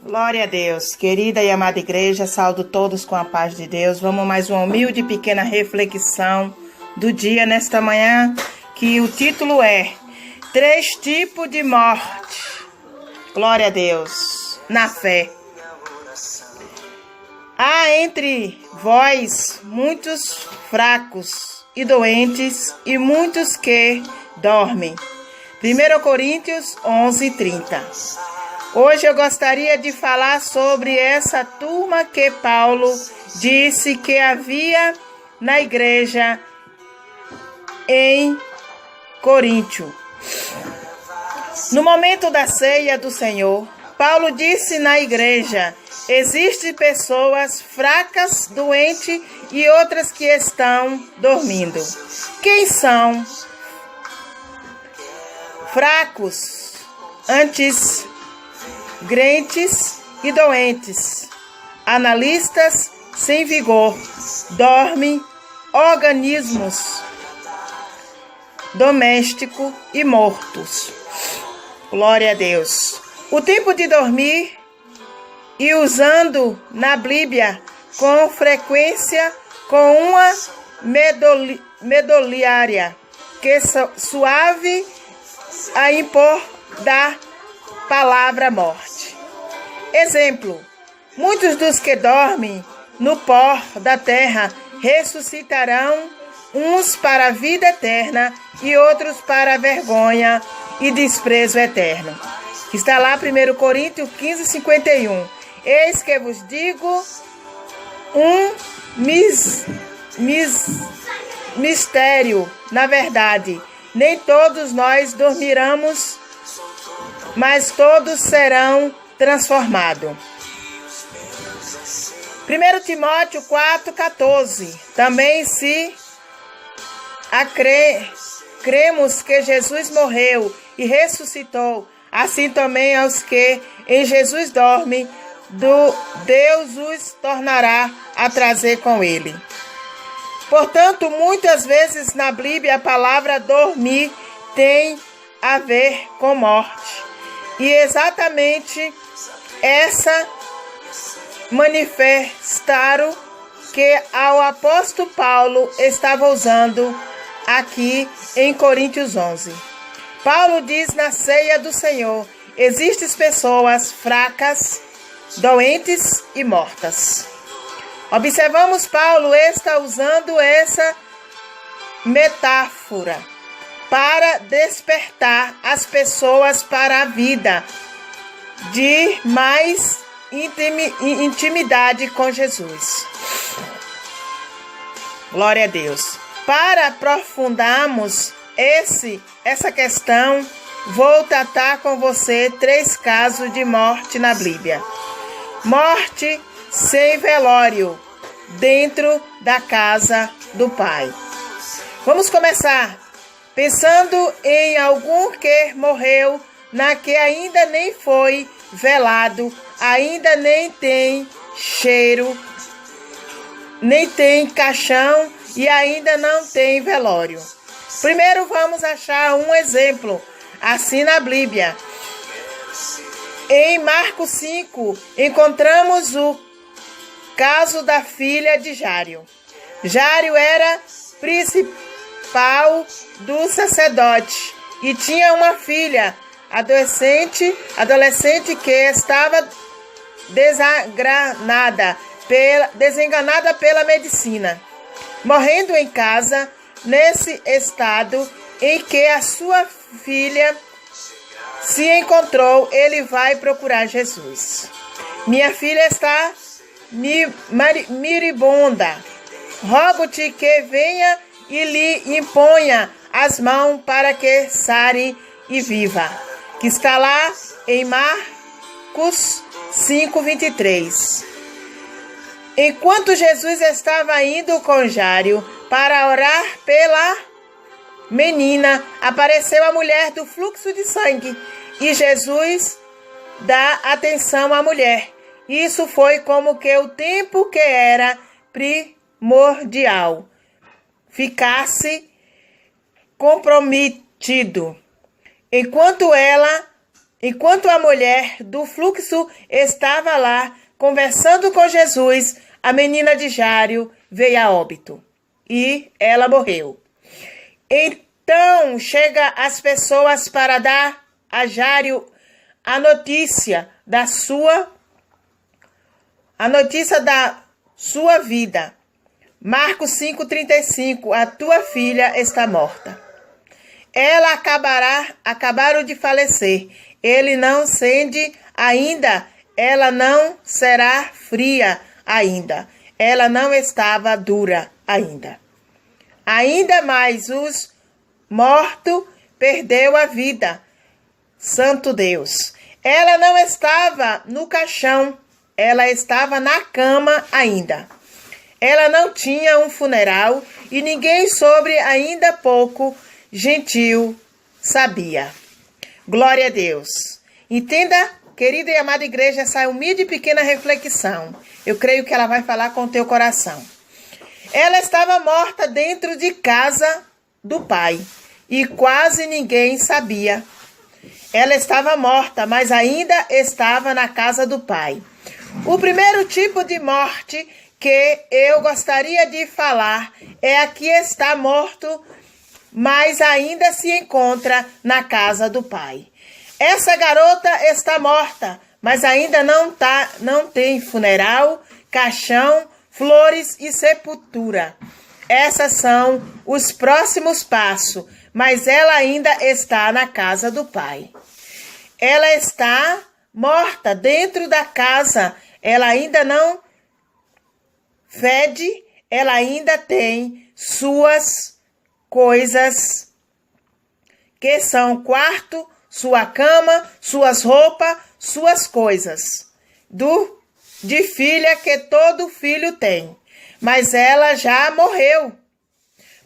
Glória a Deus, querida e amada igreja, saúdo todos com a paz de Deus. Vamos mais uma humilde e pequena reflexão do dia nesta manhã, que o título é 3 tipos de morte. Glória a Deus, na fé. Há entre vós muitos fracos e doentes e muitos que dormem. 1 Coríntios 11:30. Hoje eu gostaria de falar sobre essa turma que Paulo disse que havia na igreja em Coríntio. No momento da ceia do Senhor, Paulo disse na igreja: existem pessoas fracas, doentes e outras que estão dormindo. Quem são fracos? Antes crentes e doentes, analistas sem vigor, dormem organismos domésticos e mortos. Glória a Deus. O tempo de dormir e usando na Bíblia com frequência com uma medoliária que suave a impor da palavra morte. Exemplo: muitos dos que dormem no pó da terra ressuscitarão, uns para a vida eterna e outros para a vergonha e desprezo eterno. Está lá 1 Coríntios 15:51. Eis que vos digo mistério, na verdade, nem todos nós dormiremos, mas todos serão transformados. 1 Timóteo 4:14. Também se cremos que Jesus morreu e ressuscitou, assim também aos que em Jesus dormem, Deus os tornará a trazer com ele. Portanto, muitas vezes na Bíblia a palavra dormir tem a ver com morte. E exatamente essa manifestaram que o apóstolo Paulo estava usando aqui em Coríntios 11. Paulo diz na ceia do Senhor: existem pessoas fracas, doentes e mortas. Observamos, Paulo está usando essa metáfora para despertar as pessoas para a vida de mais intimidade com Jesus. Glória a Deus. Para aprofundarmos essa questão, vou tratar com você 3 casos de morte na Bíblia. Morte sem velório dentro da casa do Pai. Vamos começar pensando em algum que morreu na que ainda nem foi velado, ainda nem tem cheiro, nem tem caixão e ainda não tem velório. Primeiro vamos achar um exemplo assim na Bíblia. Em Marcos 5, encontramos o caso da filha de Jário. Jário era principal do sacerdote e tinha uma filha adolescente que estava desenganada pela medicina, morrendo em casa. Nesse estado em que a sua filha se encontrou, ele vai procurar Jesus. Minha filha está moribunda. Rogo-te que venha e lhe imponha as mãos para que sare e viva. Que está lá em Marcos 5:23. Enquanto Jesus estava indo com Jário para orar pela menina, apareceu a mulher do fluxo de sangue e Jesus dá atenção à mulher. Isso foi como que o tempo que era primordial ficasse comprometido. Enquanto ela Enquanto a mulher do fluxo estava lá conversando com Jesus, a menina de Jairo veio a óbito e ela morreu. Então chega as pessoas para dar a Jairo a notícia da sua vida. Marcos 5,35, a tua filha está morta. Ela acabaram de falecer. Ele não sente ainda, ela não será fria ainda. Ela não estava dura ainda. Ainda mais os mortos perdeu a vida. Santo Deus. Ela não estava no caixão, ela estava na cama ainda. Ela não tinha um funeral e ninguém sobre ainda pouco gentil sabia. Glória a Deus. Entenda, querida e amada igreja, essa humilde e pequena reflexão. Eu creio que ela vai falar com o teu coração. Ela estava morta dentro de casa do pai e quase ninguém sabia. Ela estava morta, mas ainda estava na casa do pai. O primeiro tipo de morte que eu gostaria de falar é a que está morto, mas ainda se encontra na casa do pai. Essa garota está morta, mas ainda não tem funeral, caixão, flores e sepultura. Esses são os próximos passos, mas ela ainda está na casa do pai. Ela está morta dentro da casa, ela ainda não fede, ela ainda tem suas coisas, que são quarto, sua cama, suas roupas, suas coisas, de filha que todo filho tem. Mas ela já morreu.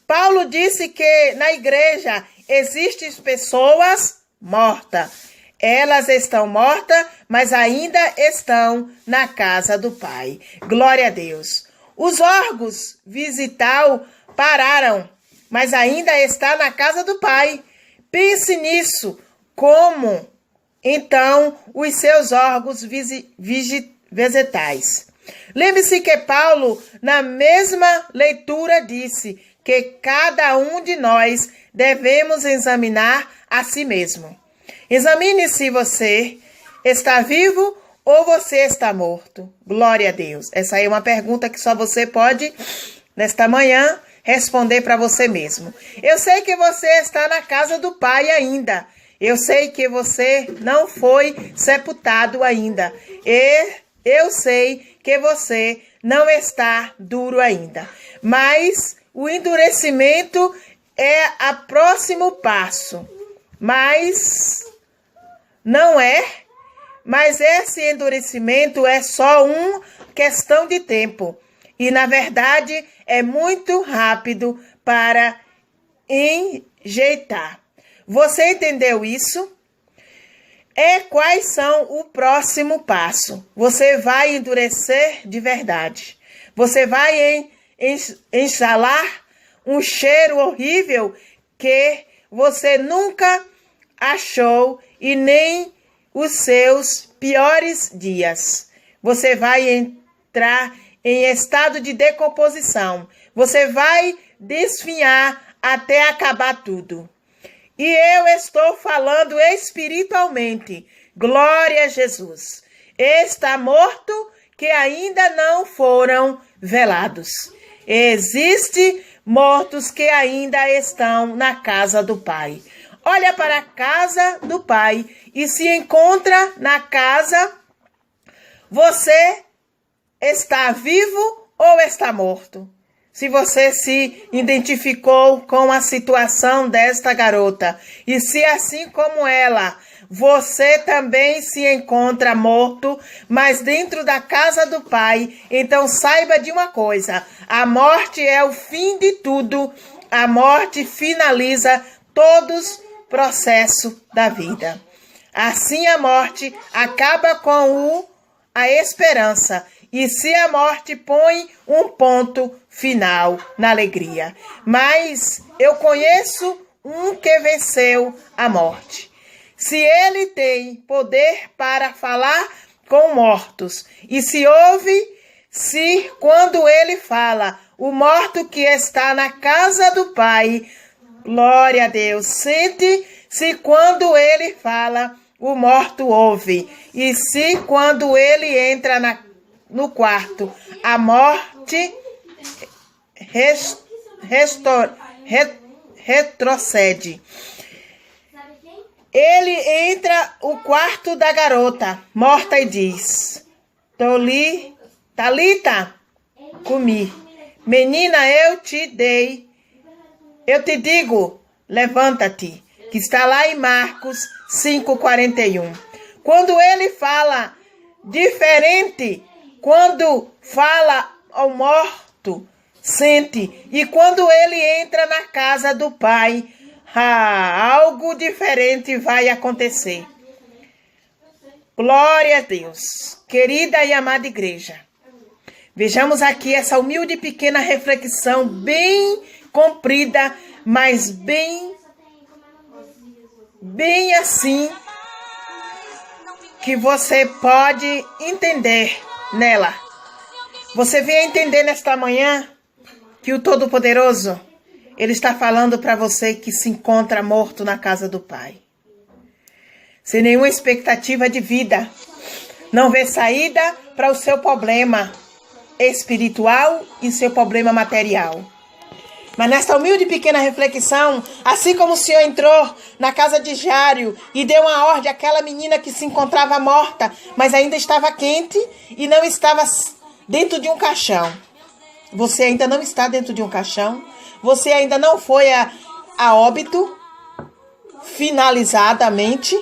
Paulo disse que na igreja existem pessoas mortas. Elas estão mortas, mas ainda estão na casa do Pai. Glória a Deus. Os órgãos vital pararam, mas ainda está na casa do Pai. Pense nisso. Como, então, os seus órgãos vegetais? Lembre-se que Paulo, na mesma leitura, disse que cada um de nós devemos examinar a si mesmo. Examine se você está vivo ou você está morto. Glória a Deus. Essa aí é uma pergunta que só você pode, nesta manhã, responder para você mesmo. Eu sei que você está na casa do Pai ainda. Eu sei que você não foi sepultado ainda. E eu sei que você não está duro ainda. Mas o endurecimento é o próximo passo. Mas não é. Mas esse endurecimento é só uma questão de tempo. E, na verdade, é muito rápido para enjeitar. Você entendeu isso? Quais são o próximo passo? Você vai endurecer de verdade. Você vai exalar um cheiro horrível que você nunca achou e nem os seus piores dias. Você vai entrar em estado de decomposição. Você vai desfinhar até acabar tudo. E eu estou falando espiritualmente. Glória a Jesus. Está morto que ainda não foram velados. Existem mortos que ainda estão na casa do Pai. Olha para a casa do Pai e se encontra na casa. Você está vivo ou está morto? Se você se identificou com a situação desta garota e se assim como ela, você também se encontra morto, mas dentro da casa do Pai, então saiba de uma coisa, a morte é o fim de tudo, a morte finaliza todos os processos da vida. Assim a morte acaba com a esperança. E se a morte põe um ponto final na alegria. Mas eu conheço um que venceu a morte. se ele tem poder para falar com mortos. E se ouve, se quando ele fala, o morto que está na casa do Pai, glória a Deus, sente se quando ele fala, o morto ouve. E se quando ele entra no quarto, a morte retrocede. Ele entra no quarto da garota morta e diz: Talita, cumi. Menina, eu te digo, levanta-te. Que está lá em Marcos 5:41. Quando ele fala diferente, quando fala ao morto, sente. E quando ele entra na casa do Pai, algo diferente vai acontecer. Glória a Deus. Querida e amada igreja, vejamos aqui essa humilde e pequena reflexão, bem comprida, mas bem assim, que você pode entender nela. Você vem entender nesta manhã que o Todo-Poderoso, Ele está falando para você que se encontra morto na casa do Pai. Sem nenhuma expectativa de vida. Não vê saída para o seu problema espiritual e seu problema material. Mas nesta humilde e pequena reflexão, assim como o Senhor entrou na casa de Jário e deu uma ordem àquela menina que se encontrava morta, mas ainda estava quente e não estava dentro de um caixão. Você ainda não está dentro de um caixão. Você ainda não foi a óbito finalizadamente.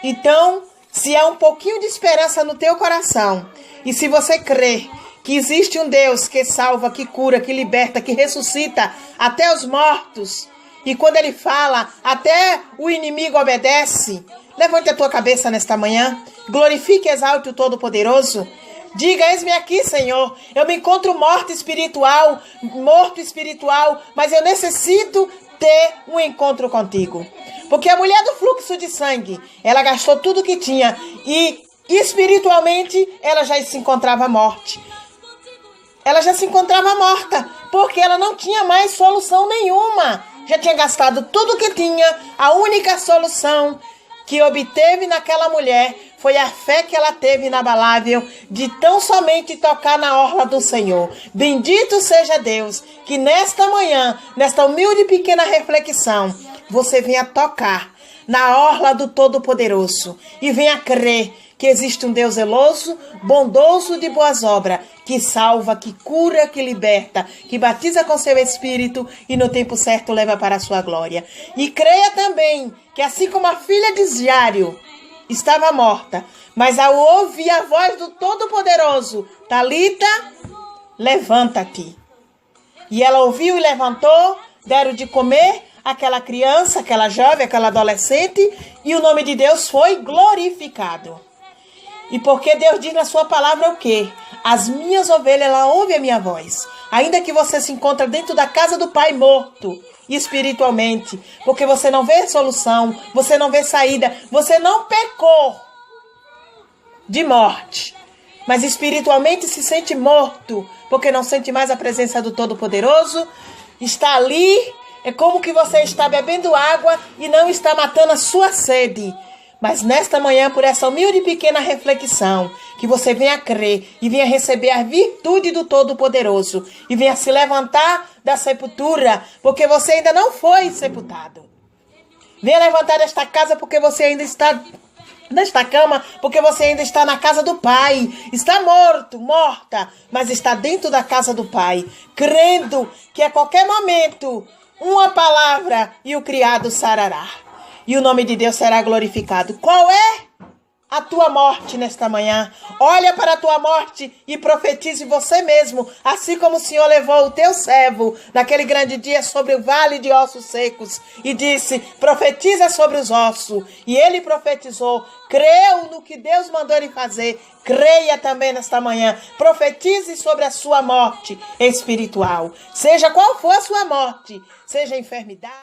Então, se há um pouquinho de esperança no teu coração, e se você crê que existe um Deus que salva, que cura, que liberta, que ressuscita até os mortos, e quando Ele fala, até o inimigo obedece, levante a tua cabeça nesta manhã, glorifique e exalte o Todo-Poderoso. Diga: eis-me aqui, Senhor, eu me encontro morto espiritual, mas eu necessito ter um encontro contigo. Porque a mulher do fluxo de sangue, ela gastou tudo que tinha e espiritualmente ela já se encontrava morta. Ela já se encontrava morta, porque ela não tinha mais solução nenhuma. Já tinha gastado tudo que tinha. A única solução que obteve naquela mulher foi a fé que ela teve inabalável de tão somente tocar na orla do Senhor. Bendito seja Deus, que nesta manhã, nesta humilde e pequena reflexão, você venha tocar na orla do Todo-Poderoso e venha crer que existe um Deus zeloso, bondoso, de boas obras, que salva, que cura, que liberta, que batiza com seu Espírito e no tempo certo leva para a sua glória. E creia também que assim como a filha de Jário estava morta, mas ao ouvir a voz do Todo-Poderoso, Talita, levanta-te. E ela ouviu e levantou, deram de comer aquela criança, aquela jovem, aquela adolescente, e o nome de Deus foi glorificado. E porque Deus diz na sua palavra o quê? As minhas ovelhas, ela ouve a minha voz. Ainda que você se encontre dentro da casa do Pai morto, espiritualmente, porque você não vê solução, você não vê saída, você não pecou de morte, mas espiritualmente se sente morto, porque não sente mais a presença do Todo-Poderoso, está ali, é como que você está bebendo água e não está matando a sua sede. Mas nesta manhã, por essa humilde e pequena reflexão, que você venha crer e venha receber a virtude do Todo-Poderoso e venha se levantar da sepultura, porque você ainda não foi sepultado. Venha levantar desta casa porque você ainda está nesta cama, porque você ainda está na casa do Pai. Está morta, mas está dentro da casa do Pai, crendo que a qualquer momento, uma palavra e o criado sarará. E o nome de Deus será glorificado. Qual é a tua morte nesta manhã? Olha para a tua morte e profetize você mesmo, assim como o Senhor levou o teu servo naquele grande dia sobre o vale de ossos secos e disse: profetiza sobre os ossos. E ele profetizou, creu no que Deus mandou ele fazer. Creia também nesta manhã, profetize sobre a sua morte espiritual. Seja qual for a sua morte, seja enfermidade,